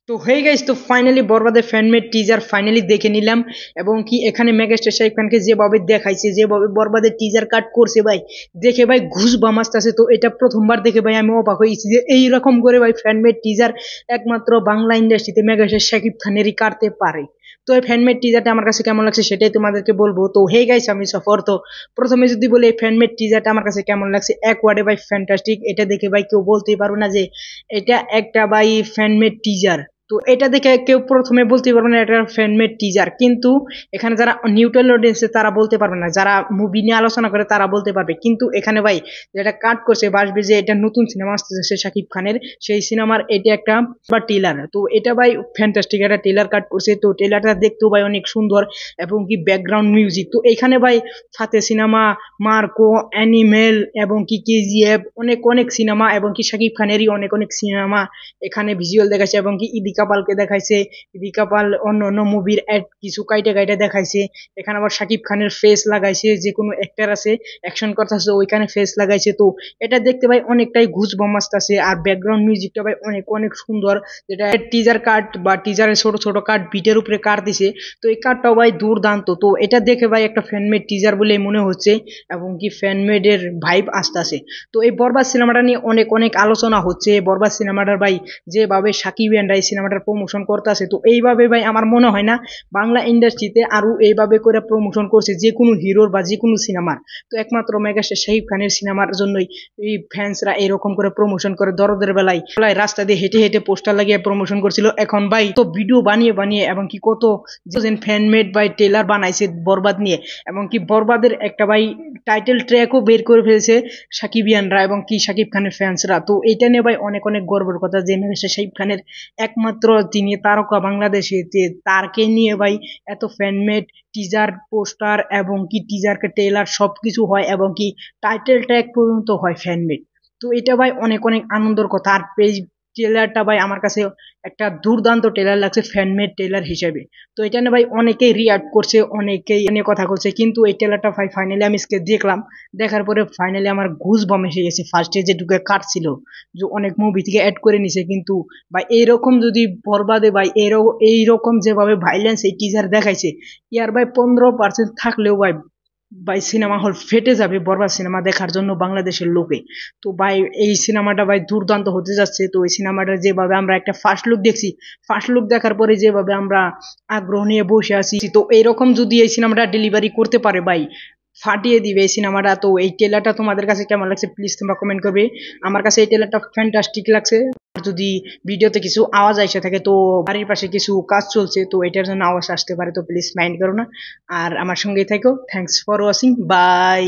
তো হয়ে গেছে, তো ফাইনালি বরবাদের ফ্যানমেড টিজার ফাইনালি দেখে নিলাম। এবং কি এখানে মেগাস্টার শাকিব খানকে যেভাবে দেখাইছে, যেভাবে বরবাদের টিজার কাট করছে ভাই, দেখে ভাই ঘুষ বামাস্ত আছে। তো এটা প্রথমবার দেখে ভাই আমি অবাক হয়েছি যে এইরকম করে ভাই ফ্যানমেড টিজার একমাত্র বাংলা ইন্ডাস্ট্রিতে মেগাস্টার শাকিব খানেরই কাটতে পারে। তো এই ফ্যানমেড টিজারটা আমার কাছে কেমন লাগছে সেটাই তোমাদেরকে বলবো। তো হে গাইস, আমি সফর। তো প্রথমে যদি বলি এই ফ্যানমেড টিজারটা আমার কাছে কেমন লাগছে, এক ওয়ার্ডে ভাই ফ্যান্টাস্টিক। এটা দেখে ভাই কেউ বলতেই পারবে না যে এটা একটা ভাই ফ্যানমেড টিজার। তো এটা দেখে কেউ প্রথমে বলতে পারবে না এটা ফ্যানমেড টিজার, কিন্তু এখানে যারা নিউট্রাল অডিয়েন্স তারা বলতে পারবে না, যারা মুভি নিয়ে আলোচনা করে তারা বলতে পারবে। কিন্তু এখানে ভাই যেটা কাট করছে বাসবে যে এটা নতুন সিনেমা আসতেছে শাকিব খানের, সেই সিনেমার এটা একটা বা টেলার। তো এটা ভাই ফ্যান্টাস্টিক একটা টেলার কাট করছে। তো টেলারটা দেখতেও ভাই অনেক সুন্দর এবং কি ব্যাকগ্রাউন্ড মিউজিক। তো এখানে ভাই ফাতে সিনেমা, মার্কো, অ্যানিমেল এবং কি কেজিএফ, অনেক অনেক সিনেমা এবং কি শাকিব খানেরই অনেক অনেক সিনেমা এখানে ভিজুয়াল দেখাইছে। এবং কি ইদিকা পালকে দেখাইছে, ইদিকা পাল অন্য অন্য মুভির অ্যাড কিছু কাইটে কাইটে দেখাইছে। এখানে আবার শাকিব খানের ফেস লাগাইছে, যে কোনো অ্যাক্টার আছে অ্যাকশন করতেছে ওইখানে ফেস লাগাইছে। তো এটা দেখতে ভাই অনেকটাই ঘুষ বমাস্ত আছে। আর ব্যাকগ্রাউন্ড মিউজিকটা ভাই অনেক অনেক সুন্দর, যেটা টিজার কাট বা টিজারের ছোট ছোট কাট বিটের উপরে কাট দিছে। তো এই কাটটাও ভাই দুর্দান্ত। তো এটা দেখে ভাই একটা ফ্যানমেড টিজার বলে মনে হচ্ছে এবং কি ফ্যানমেড এর ভাইব আসতেছে। তো এই বরবাদ সিনেমাটা নিয়ে অনেক অনেক আলোচনা হচ্ছে। বরবাদ সিনেমাটার ভাই যেভাবে সাকিবিয়ানরা এই সিনেমাটার প্রমোশন করতেছে, তো এইভাবে ভাই আমার মনে হয় না বাংলা ইন্ডাস্ট্রিতে আরো এইভাবে করে প্রমোশন করছে যে কোনো হিরোর বা যে কোনো সিনেমার। তো একমাত্র মেগাস্টার শাকিব খানের সিনেমার জন্যই এই ফ্যান্সরা এরকম করে প্রমোশন করে। দরদের বেলায় রাস্তা দিয়ে হেঁটে হেঁটে পোস্টার লাগিয়ে প্রমোশন করছিল, এখন ভাই তো ভিডিও বানিয়ে বানিয়ে এবং কি কত ফ্যানমেড বাই টেলার বানাইছে বরবাদ নিয়ে। এবং কি বরবাদের একটা ভাই টাইটেল ট্র্যাকও বের করে ফেলেছে সাকিবিয়ানরা এবং কি শাকিব খানের ফ্যান্সরা। তো এটা নিয়ে ভাই অনেক অনেক গর্বের কথা যে মেগাস্টার শাকিব খানের একমাত্র তিনি তারকা বাংলাদেশে, যে তারকে নিয়ে ভাই এত ফ্যানমেড টিজার, পোস্টার এবং কি টিজারকে টেলার সবকিছু হয় এবং কি টাইটেল ট্র্যাক পর্যন্ত হয় ফ্যানমেড। তো এটা ভাই অনেক অনেক আনন্দের কথা। আর পেজ ট্রেলারটা ভাই আমার কাছে একটা দুর্দান্ত ট্রেলার লাগছে ফ্যানমেড ট্রেলার হিসেবে। তো এটা নিয়ে ভাই অনেকেই রিয়াক্ট করছে, অনেকেই এনে কথা বলছে, কিন্তু এই ট্রেলারটা ভাই ফাইনালি আমি আজকে দেখলাম। দেখার পরে ফাইনালি আমার ঘুষ বম এসে গেছে। ফার্স্টে যে ঢুকে কাটছিল যে অনেক মুভি থেকে অ্যাড করে নিছে, কিন্তু ভাই এইরকম যদি বরবাদে ভাই এইরকম যেভাবে ভাইলেন্স এই টিজার দেখাইছে, ইয়ার ভাই 15% থাকলেও ভাই ভাই সিনেমা হল ফেটে যাবে বরবাদ সিনেমা দেখার জন্য বাংলাদেশের লোকে। তো ভাই এই সিনেমাটা ভাই দুর্দান্ত হতে যাচ্ছে। তো এই সিনেমাটা যেভাবে আমরা একটা ফার্স্ট লুক দেখছি, ফার্স্ট লুক দেখার পরে যেভাবে আমরা আগ্রহ নিয়ে বসে আছি, তো এইরকম যদি এই সিনেমাটা ডেলিভারি করতে পারে ভাই ফাটিয়ে দিবে এই সিনেমাটা। তো এই ট্রেলারটা তোমাদের কাছে কেমন লাগছে প্লিজ তোমরা কমেন্ট করবে। আমার কাছে এই ট্রেলারটা ফ্যান্টাস্টিক লাগছে। আর যদি ভিডিওতে কিছু আওয়াজ আসে থাকে, তো বাড়ির পাশে কিছু কাজ চলছে, তো এটার জন্য আওয়াজ আসতে পারে, তো প্লিজ মাইন্ড করো না। আর আমার সঙ্গেই থাকো। Thanks for watching, by.